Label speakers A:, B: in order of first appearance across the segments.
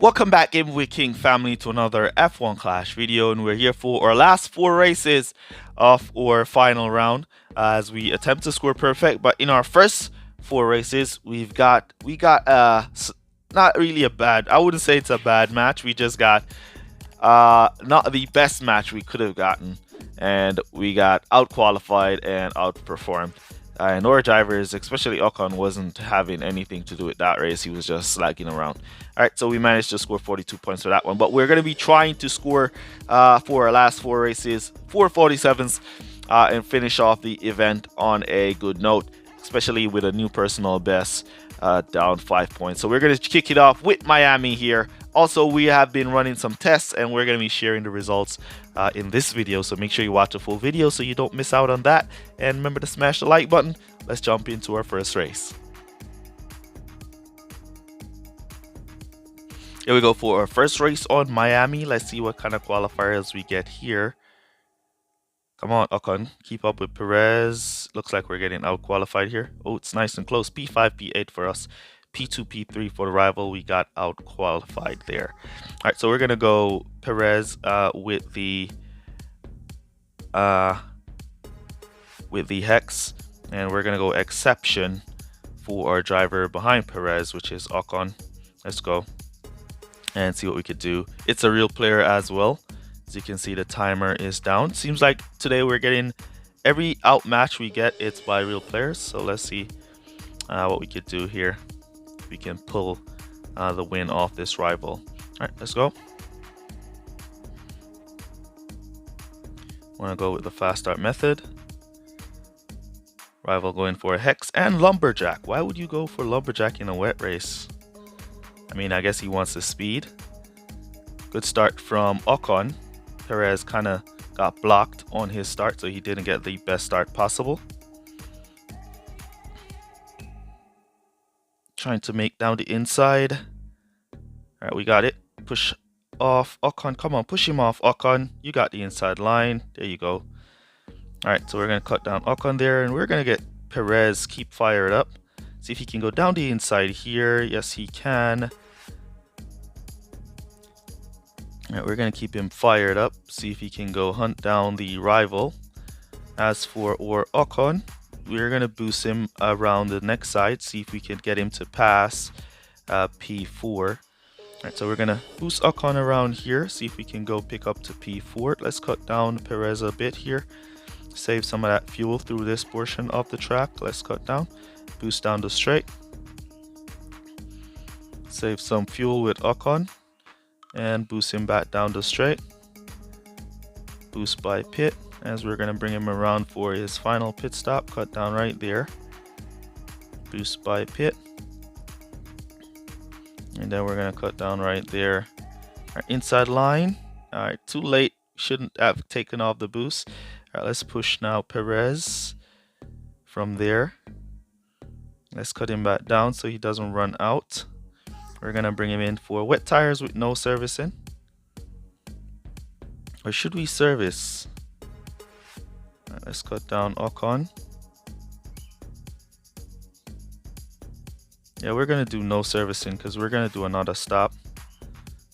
A: Welcome back, Game with King family, to another F1 Clash video, and we're here for our last four races of our final round as we attempt to score perfect. But in our first four races, we got not really a bad. I wouldn't say it's a bad match. We just got not the best match we could have gotten, and we got out qualified and outperformed. And our drivers, especially Ocon, wasn't having anything to do with that race. He was just slagging around. All right, so we managed to score 42 points for that one. But we're going to be trying to score for our last four races, 447s, and finish off the event on a good note, especially with a new personal best down 5 points. So we're going to kick it off with Miami here. Also, we have been running some tests, and we're going to be sharing the results in this video. So make sure you watch the full video so you don't miss out on that. And remember to smash the like button. Let's jump into our first race. Here we go for our first race on Miami. Let's see what kind of qualifiers we get here. Come on, Ocon. Keep up with Perez. Looks like we're getting out qualified here. Oh, it's nice and close. P5, P8 for us. P2, P3 for the rival. We got out qualified there. All right, so we're going to go Perez with the hex. And we're going to go exception for our driver behind Perez, which is Ocon. Let's go and see what we could do. It's a real player as well. As you can see, the timer is down. Seems like today we're getting every out match we get, it's by real players. So let's see what we could do here. We can pull the win off this rival. All right, let's go. Want to go with the fast start method. Rival going for a hex and lumberjack. Why would you go for lumberjack in a wet race? I mean, I guess he wants the speed. Good start from Ocon. Perez kind of got blocked on his start, so he didn't get the best start possible. Trying to make down the inside. All right, we got it. Push off Ocon. Come on, push him off, Ocon. You got the inside line. There you go. All right, so we're going to cut down Ocon there, and we're going to get Perez keep fired up. See if he can go down the inside here. Yes, he can. All right, we're going to keep him fired up. See if he can go hunt down the rival. As for our Ocon, we're going to boost him around the next side. See if we can get him to pass P4. All right, so we're going to boost Ocon around here. See if we can go pick up to P4. Let's cut down Perez a bit here. Save some of that fuel through this portion of the track. Let's cut down. Boost down the straight. Save some fuel with Ocon. And boost him back down the straight. Boost by pit, as we're going to bring him around for his final pit stop. Cut down right there. Boost by pit. And then we're going to cut down right there. Our inside line. Alright, too late. Shouldn't have taken off the boost. Alright, let's push now Perez from there. Let's cut him back down so he doesn't run out. We're going to bring him in for wet tires with no servicing. Or should we service? Right, let's cut down Ocon. Yeah, we're going to do no servicing because we're going to do another stop.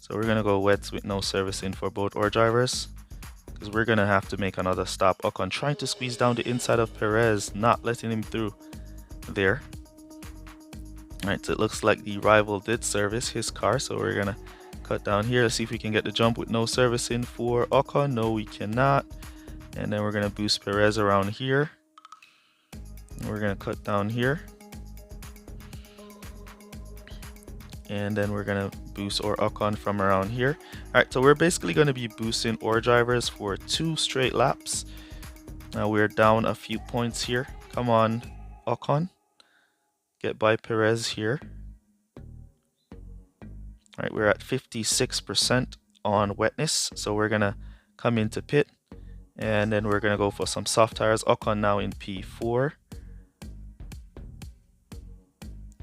A: So we're going to go wets with no servicing for both our drivers. Because we're going to have to make another stop. Ocon trying to squeeze down the inside of Perez, not letting him through there. Alright, so it looks like the rival did service his car, so we're gonna cut down here. Let's see if we can get the jump with no servicing for Ocon. No, we cannot. And then we're gonna boost Perez around here. And we're gonna cut down here. And then we're gonna boost our Ocon from around here. Alright, so we're basically gonna be boosting our drivers for 2 straight laps. Now we're down a few points here. Come on, Ocon. Get by Perez here. All right, we're at 56% on wetness, so we're gonna come into pit, and then we're gonna go for some soft tires. Ocon now in P4.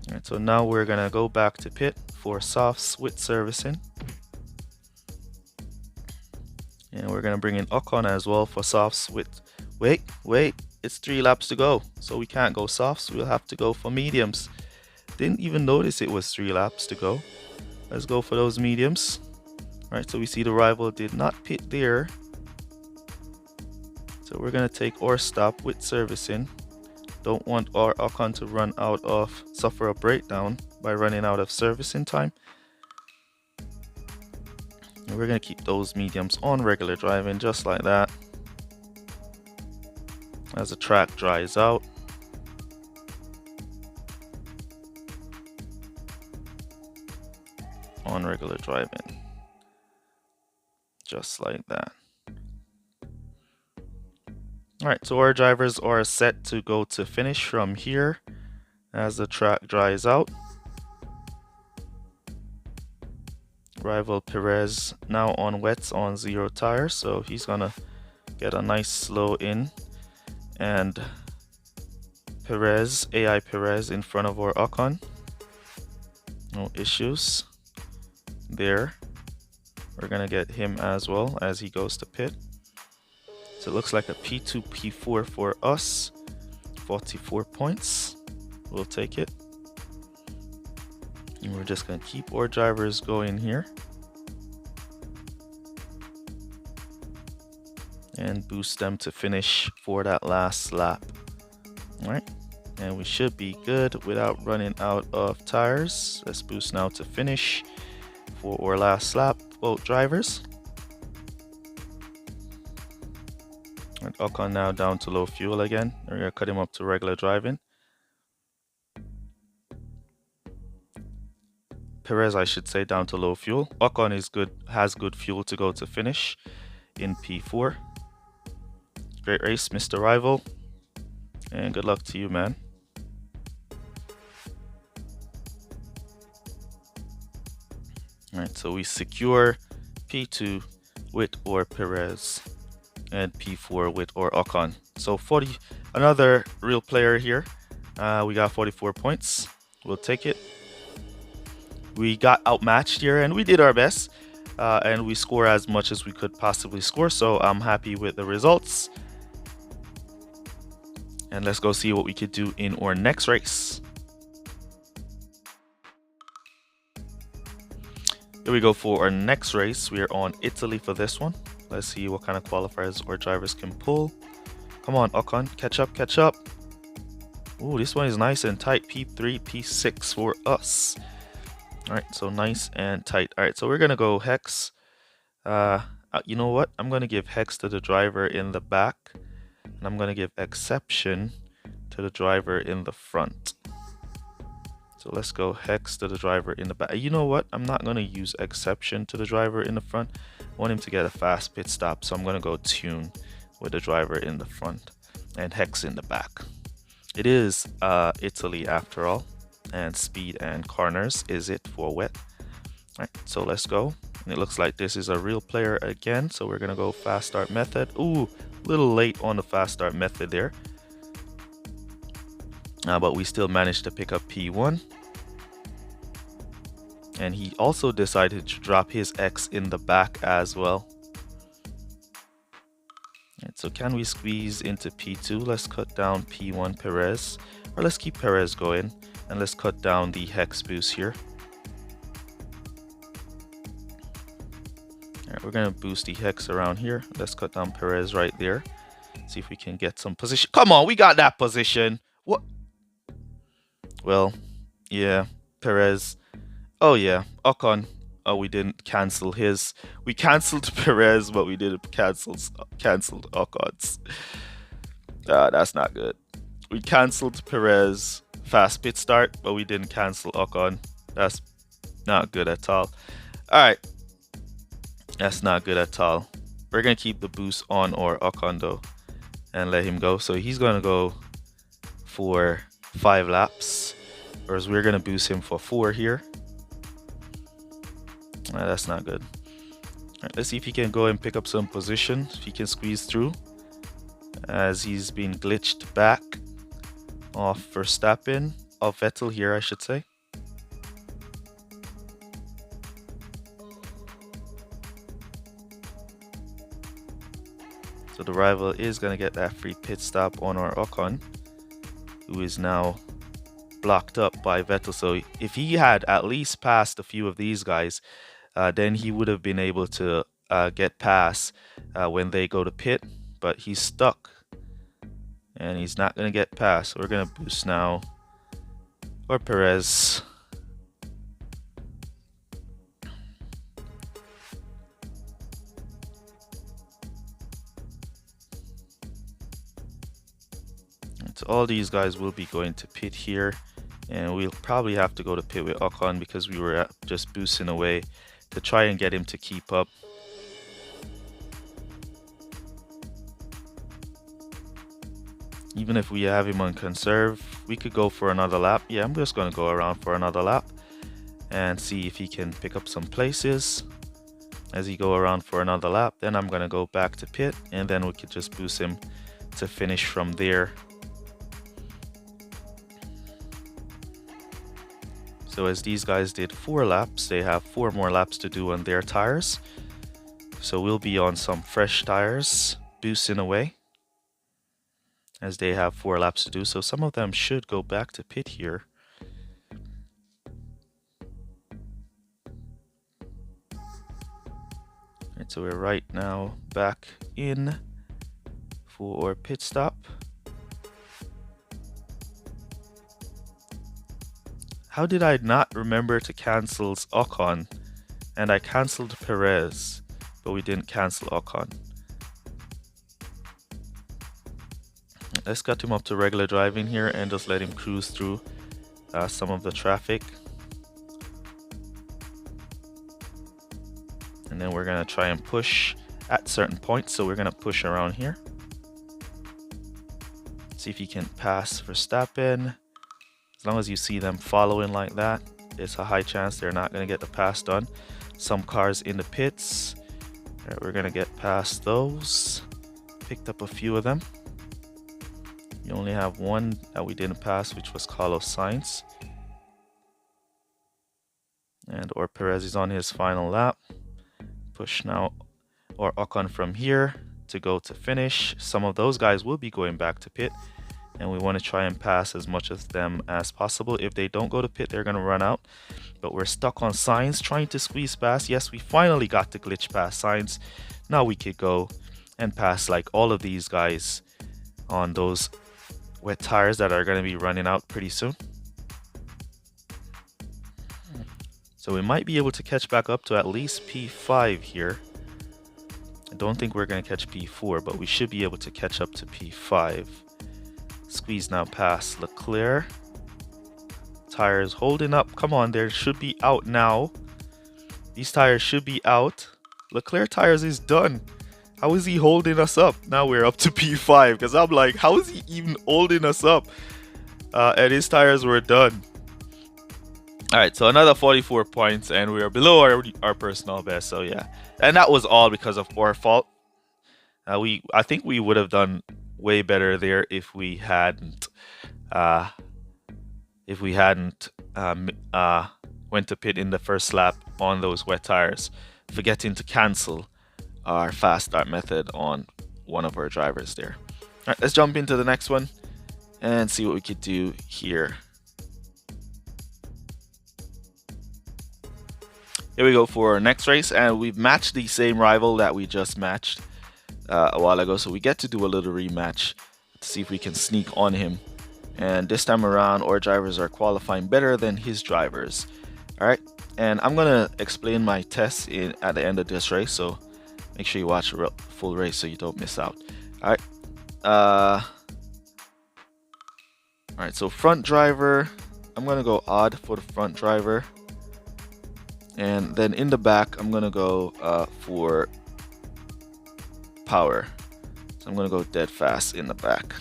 A: All right, so now we're gonna go back to pit for softs with servicing, and we're gonna bring in Ocon as well for softs with. Wait. It's 3 laps to go, so we can't go softs. We'll have to go for mediums. Didn't even notice it was 3 laps to go. Let's go for those mediums. All right, so we see the rival did not pit there. So we're gonna take our stop with servicing. Don't want our Ocon to suffer a breakdown by running out of servicing time. And we're gonna keep those mediums on regular driving just like that. As the track dries out. On regular driving. Just like that. Alright, so our drivers are set to go to finish from here as the track dries out. Rival Perez now on wets on 0 tires, so he's gonna get a nice slow in. And Perez, AI Perez in front of our Ocon. No issues there. We're gonna get him as well as he goes to pit. So it looks like a P2, P4 for us. 44 points. We'll take it. And we're just going to keep our drivers going here. And boost them to finish for that last lap. Alright. And we should be good without running out of tires. Let's boost now to finish for our last lap, both drivers. And Ocon now down to low fuel again. We're going to cut him up to regular driving. Perez, I should say, down to low fuel. Ocon is good, has good fuel to go to finish in P4. Great race, Mr. Rival. And good luck to you, man. Alright, so we secure P2 with or Perez. And P4 with or Ocon. So another real player here. We got 44 points. We'll take it. We got outmatched here and we did our best. And we score as much as we could possibly score. So I'm happy with the results. And let's go see what we could do in our next race. Here we go for our next race. We are on Italy for this one. Let's see what kind of qualifiers our drivers can pull. Come on, Ocon, catch up, catch up. Ooh, this one is nice and tight. P3, P6 for us. All right, so nice and tight. All right, so we're gonna go hex. You know what? I'm gonna give hex to the driver in the back, and I'm gonna give exception to the driver in the front. So let's go hex to the driver in the back. You know what? I'm not gonna use exception to the driver in the front. I want him to get a fast pit stop, so I'm gonna go tune with the driver in the front and hex in the back. It is Italy after all, and speed and corners is it for wet. All right, so let's go. And it looks like this is a real player again, so we're gonna go fast start method. Ooh, a little late on the fast start method there, but we still managed to pick up P1. And he also decided to drop his X in the back as well. Right, so can we squeeze into P2? Let's cut down P1 Perez, or let's keep Perez going and let's cut down the hex boost here. All right, we're gonna boost the hex around here. Let's cut down Perez right there. See if we can get some position. Come on, we got that position. What? Well, yeah, Perez. Oh yeah, Ocon. Oh, we didn't cancel his. We canceled Perez, but we didn't canceled Ocon's. That's not good. We canceled Perez fast pit start, but we didn't cancel Ocon. That's not good at all. All right, that's not good at all. We're gonna keep the boost on or Ocon though, and let him go. So he's gonna go for 5 laps, whereas we're gonna boost him for 4 here. That's not good. All right, let's see if he can go and pick up some position. If he can squeeze through, as he's been glitched back off Verstappen, off Vettel here, I should say. So the rival is gonna get that free pit stop on our Ocon, who is now blocked up by Vettel. So if he had at least passed a few of these guys, then he would have been able to get past when they go to pit. But he's stuck, and he's not going to get past. So we're going to boost now. Or Perez. So all these guys will be going to pit here, and we'll probably have to go to pit with Ocon because we were just boosting away to try and get him to keep up. Even if we have him on conserve, we could go for another lap. Yeah, I'm just going to go around for another lap and see if he can pick up some places as he go around for another lap. Then I'm going to go back to pit, and then we could just boost him to finish from there. So as these guys did 4 laps, they have 4 more laps to do on their tires. So we'll be on some fresh tires, boosting away, as they have 4 laps to do. So some of them should go back to pit here. Right, so we're right now back in for pit stop. How did I not remember to cancel Ocon? And I cancelled Perez, but we didn't cancel Ocon. Let's get him up to regular driving here and just let him cruise through some of the traffic. And then we're going to try and push at certain points. So we're going to push around here. See if he can pass Verstappen. As long as you see them following like that, it's a high chance they're not going to get the pass done. Some cars in the pits. All right, we're going to get past those. Picked up a few of them. You only have one that we didn't pass, which was Carlos Sainz. And or Perez is on his final lap. Push now, or Ocon from here to go to finish. Some of those guys will be going back to pit, and we want to try and pass as much of them as possible. If they don't go to pit, they're going to run out. But we're stuck on Sainz, trying to squeeze past. Yes, we finally got to glitch past Sainz. Now we could go and pass like all of these guys on those wet tires that are going to be running out pretty soon. So we might be able to catch back up to at least P5 here. I don't think we're going to catch P4, but we should be able to catch up to P5. Squeeze now past Leclerc. Tires holding up. Come on, they should be out now. These tires should be out. Leclerc tires is done. How is he holding us up? Now we're up to P5, because I'm like, how is he even holding us up? And his tires were done. All right, so another 44 points, and we are below our personal best. So yeah, and that was all because of our fault. I think we would have done way better there if we hadn't went to pit in the first lap on those wet tires, forgetting to cancel our fast start method on one of our drivers there. All right, let's jump into the next one and see what we could do here. Here we go for our next race, and we've matched the same rival that we just matched a while ago, so we get to do a little rematch to see if we can sneak on him. And this time around, our drivers are qualifying better than his drivers. All right, and I'm gonna explain my tests at the end of this race, so make sure you watch the full race so you don't miss out. All right, so front driver, I'm gonna go odd for the front driver. And then in the back, I'm going to go for power. So I'm going to go dead fast in the back.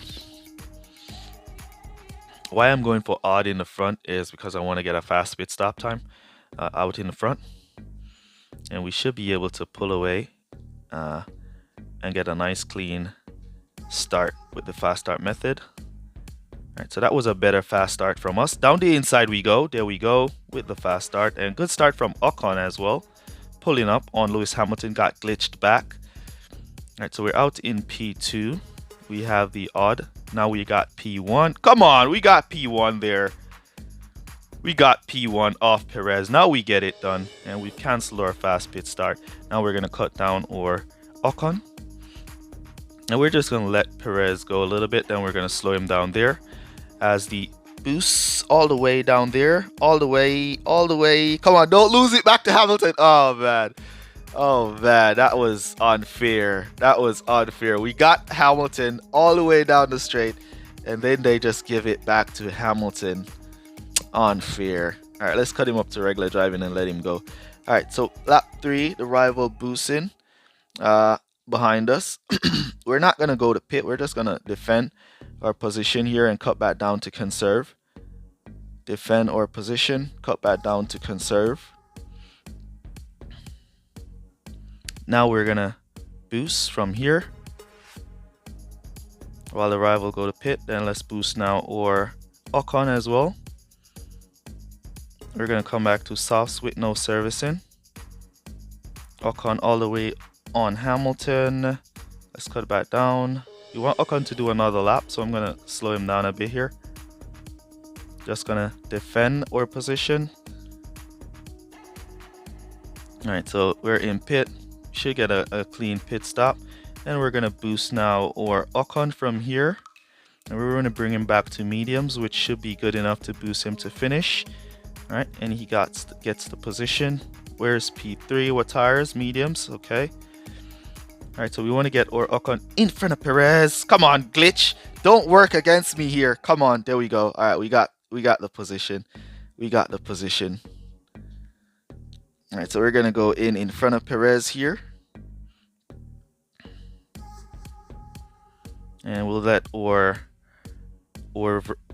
A: Why I'm going for odd in the front is because I want to get a fast pit stop time out in the front. And we should be able to pull away and get a nice clean start with the fast start method. Alright, so that was a better fast start from us. Down the inside we go. There we go with the fast start. And good start from Ocon as well. Pulling up on Lewis Hamilton. Got glitched back. Alright, so we're out in P2. We have the odd. Now we got P1. Come on, we got P1 there. We got P1 off Perez. Now we get it done, and we've canceled our fast pit start. Now we're going to cut down our Ocon. And we're just going to let Perez go a little bit, then we're going to slow him down there as the boosts all the way down there, all the way. Come on, don't lose it back to Hamilton. Oh man, that was unfair. We got Hamilton all the way down the straight, and then they just give it back to Hamilton. Unfair. All right, let's cut him up to regular driving and let him go. All right, so lap 3, the rival boosting behind us. We're not gonna go to pit. We're just gonna defend our position here and cut back down to conserve. Defend our position, cut back down to conserve. Now we're gonna boost from here while the rival go to pit. Then let's boost now or Ocon as well. We're gonna come back to softs with no servicing. Ocon all the way on Hamilton. Let's cut back down. You want Ocon to do another lap, so I'm gonna slow him down a bit here. Just gonna defend our position. All right, so we're in pit. Should get a clean pit stop. And we're gonna boost now or Ocon from here. And we're gonna bring him back to mediums, which should be good enough to boost him to finish. All right, and he gets the position. Where's P3? What tires? Mediums, okay. All right, so we want to get our Ocon in front of Perez. Come on, glitch. Don't work against me here. Come on, there we go. All right, we got the position. All right, so we're gonna go in front of Perez here, and we'll let or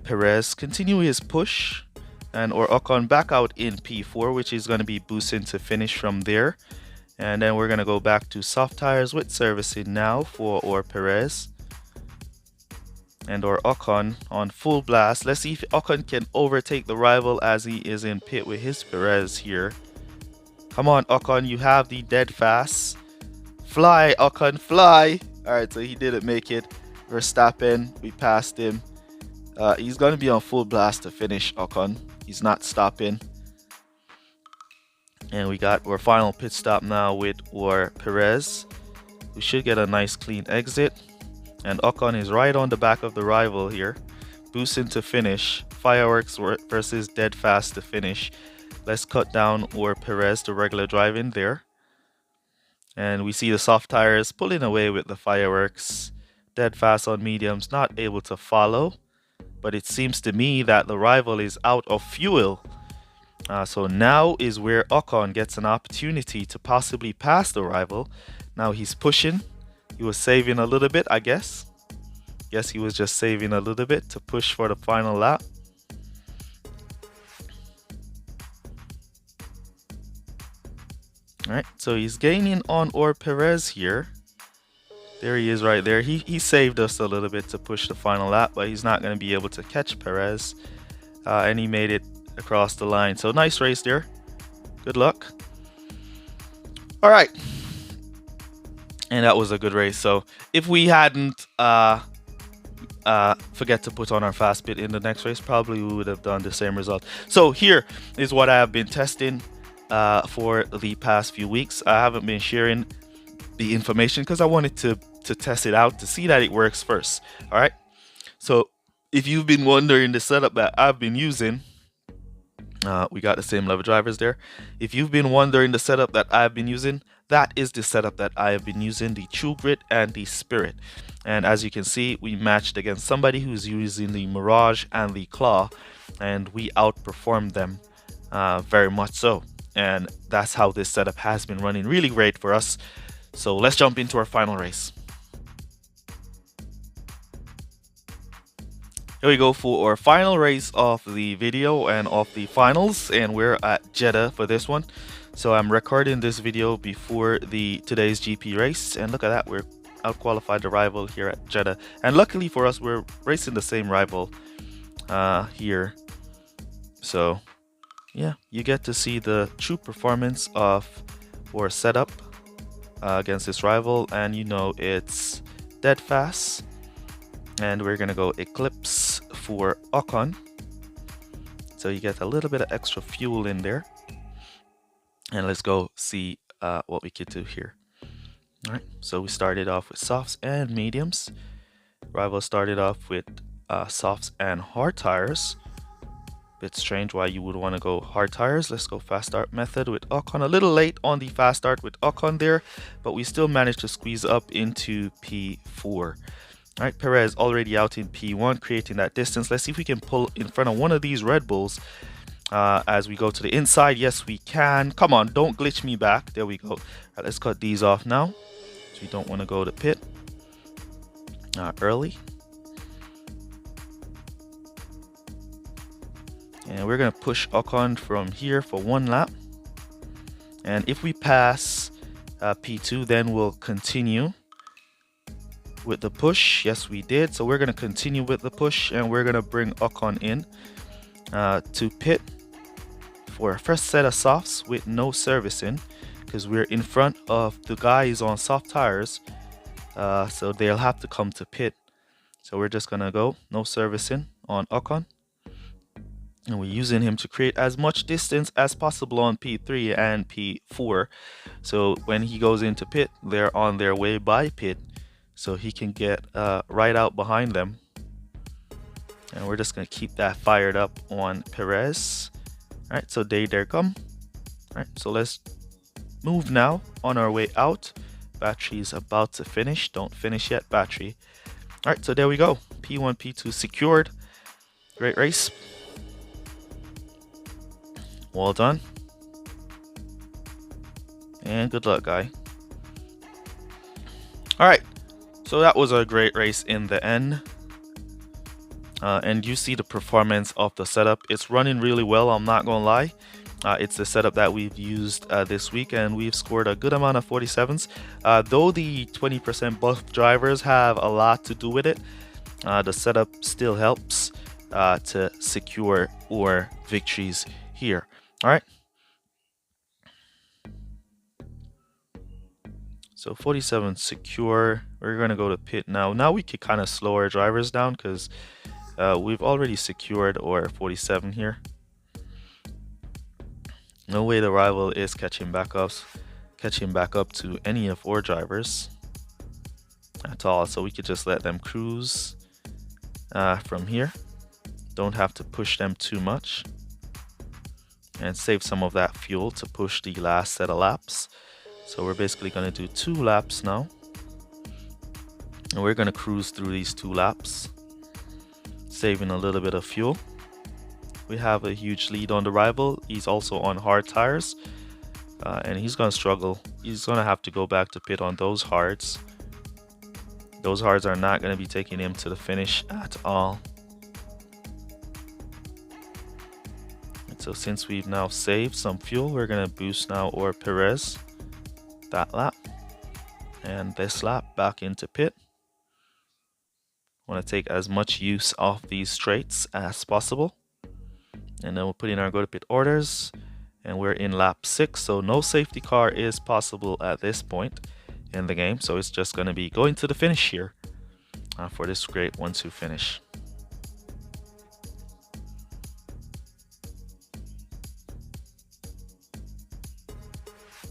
A: Perez continue his push, and or Ocon back out in P4, which is going to be boosting to finish from there. And then we're going to go back to soft tires with servicing now for or Perez and or Ocon on full blast. Let's see if Ocon can overtake the rival as he is in pit with his Perez here. Come on, Ocon, you have the dead fast. Fly, Ocon, fly. All right, so he didn't make it. Verstappen, we passed him. He's going to be on full blast to finish, Ocon. He's not stopping. And we got our final pit stop now with our Perez. We should get a nice clean exit. And Ocon is right on the back of the rival here. Boosting to finish. Fireworks versus dead fast to finish. Let's cut down our Perez to regular driving there. And we see the soft tires pulling away with the fireworks. Dead fast on mediums, not able to follow. But it seems to me that the rival is out of fuel. So now is where Ocon gets an opportunity to possibly pass the rival. Now he's pushing. He was saving a little bit, I guess. Guess he was just saving a little bit to push for the final lap. All right, so he's gaining on or Perez here. There he is right there. He saved us a little bit to push the final lap, but he's not going to be able to catch Perez. And he made it across the line. So nice race there. Good luck. All right. And that was a good race. So if we hadn't forget to put on our fast pit in the next race, probably we would have done the same result. So here is what I have been testing for the past few weeks. I haven't been sharing the information because I wanted to test it out to see that it works first. All right. So if you've been wondering the setup that I've been using, we got the same level drivers there. If you've been wondering the setup that I've been using, that is the setup that I have been using, the True Grit and the Spirit. And as you can see, we matched against somebody who's using the Mirage and the Claw, and we outperformed them very much so. And that's how this setup has been running really great for us. So let's jump into our final race. Here we go for our final race of the video and of the finals, and we're at Jeddah for this one. So I'm recording this video before today's GP race, and look at that, we're out-qualified the rival here at Jeddah. And luckily for us, we're racing the same rival here. So yeah, you get to see the true performance of our setup against this rival, and you know it's dead fast. And we're gonna go Eclipse for Ocon. It's so you get a little bit of extra fuel in there. And let's go see what we could do here. All right, so we started off with softs and mediums. Rival started off with softs and hard tires. Bit strange why you would want to go hard tires. Let's go fast start method with Ocon. A little late on the fast start with Ocon there, but we still managed to squeeze up into P4. All right, Perez already out in P1, creating that distance. Let's see if we can pull in front of one of these Red Bulls as we go to the inside. Yes, we can. Come on, don't glitch me back. There we go. All right, let's cut these off now. So we don't want to go to pit early. And we're going to push Ocon from here for 1 lap. And if we pass P2, then we'll continue with the push. Yes, we did. So we're going to continue with the push, and we're going to bring Ocon in to pit for a first set of softs with no servicing, because we're in front of the guys on soft tires, so they'll have to come to pit. So we're just going to go no servicing on Ocon, and we're using him to create as much distance as possible on P3 and P4. So when he goes into pit, they're on their way by pit, so he can get right out behind them. And we're just going to keep that fired up on Perez. All right, so they come. All right, so let's move now on our way out. Battery's about to finish. Don't finish yet, battery. All right, so there we go. P1, P2 secured. Great race. Well done. And good luck, guy. All right, so that was a great race in the end. And you see the performance of the setup. It's running really well, I'm not gonna lie. It's the setup that we've used this week, and we've scored a good amount of 47s. Though the 20% buff drivers have a lot to do with it, the setup still helps to secure our victories here. All right. So 47 secure. We're gonna go to pit now. Now we could kind of slow our drivers down, because we've already secured our 47 here. No way the rival is catching back up to any of our drivers at all. So we could just let them cruise from here. Don't have to push them too much, and save some of that fuel to push the last set of laps. So we're basically going to do 2 laps now, and we're going to cruise through these 2 laps, saving a little bit of fuel. We have a huge lead on the rival. He's also on hard tires, and he's going to struggle. He's going to have to go back to pit on those hards. Those hards are not going to be taking him to the finish at all. And so since we've now saved some fuel, we're going to boost now our Perez that lap, and this lap back into pit. Want to take as much use of these straights as possible, and then we'll put in our go to pit orders, and we're in lap 6, so no safety car is possible at this point in the game. So it's just going to be going to the finish here for this great 1-2 finish.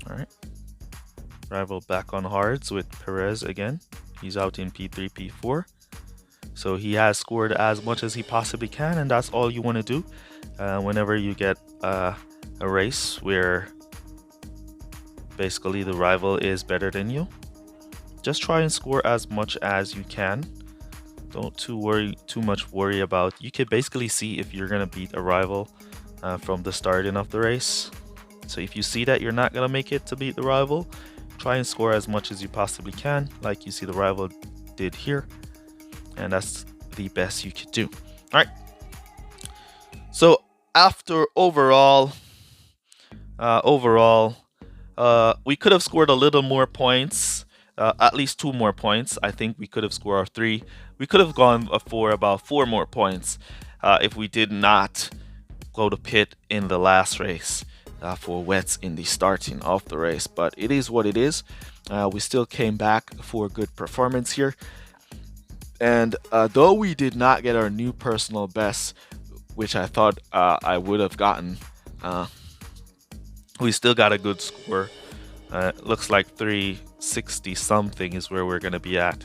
A: All right, rival back on hards with Perez again. He's out in P3, P4. So he has scored as much as he possibly can, and that's all you want to do whenever you get a race where basically the rival is better than you. Just try and score as much as you can. Don't too much worry about. You can basically see if you're gonna beat a rival from the starting of the race. So if you see that you're not gonna make it to beat the rival, try and score as much as you possibly can, like you see the rival did here. And that's the best you could do. All right. So after overall, we could have scored a little more points, at least 2 more points. I think we could have scored 3. We could have gone for about 4 more points if we did not go to pit in the last race for wets in the starting of the race. But it is what it is. We still came back for a good performance here. And though we did not get our new personal best, which I thought I would have gotten. We still got a good score. Looks like 360 something is where we're going to be at.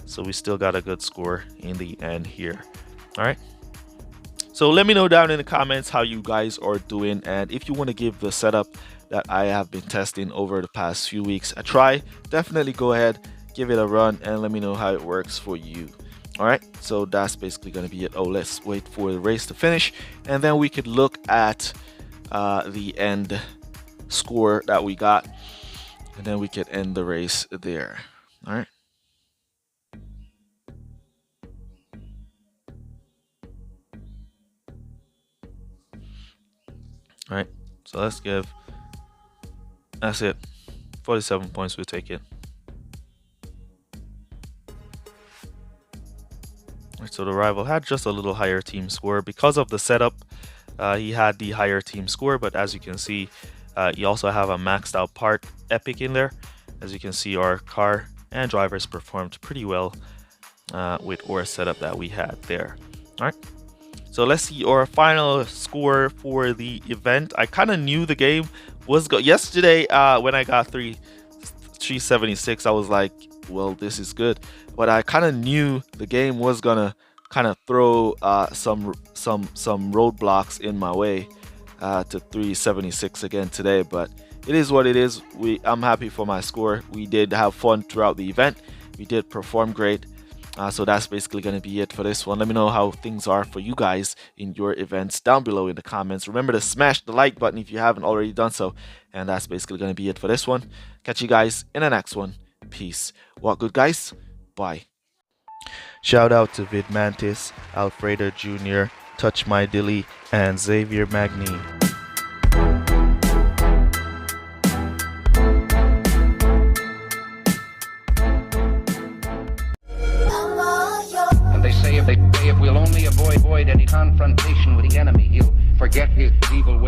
A: So we still got a good score in the end here. All right. So let me know down in the comments how you guys are doing, and if you want to give the setup that I have been testing over the past few weeks a try, definitely go ahead, give it a run, and let me know how it works for you. All right, so that's basically going to be it. Oh, let's wait for the race to finish, and then we could look at the end score that we got, and then we could end the race there. All right. All right, so let's give, that's it, 47 points we take it. All right, so the rival had just a little higher team score because of the setup. He had the higher team score, but as you can see, you also have a maxed out part epic in there. As you can see, our car and drivers performed pretty well with our setup that we had there. All right. So let's see our final score for the event. I kind of knew the game was yesterday when I got 376. I was like, well, this is good. But I kind of knew the game was gonna kind of throw some roadblocks in my way to 376 again today. But it is what it is. I'm happy for my score. We did have fun throughout the event. We did perform great. So that's basically going to be it for this one. Let me know how things are for you guys in your events down below in the comments. Remember to smash the like button if you haven't already done so. And that's basically going to be it for this one. Catch you guys in the next one. Peace. Walk good, guys. Bye. Shout out to Vid Mantis, Alfredo Jr., Touch My Dilly, and Xavier Magni.
B: If we'll only avoid any confrontation with the enemy, he'll forget his evil ways.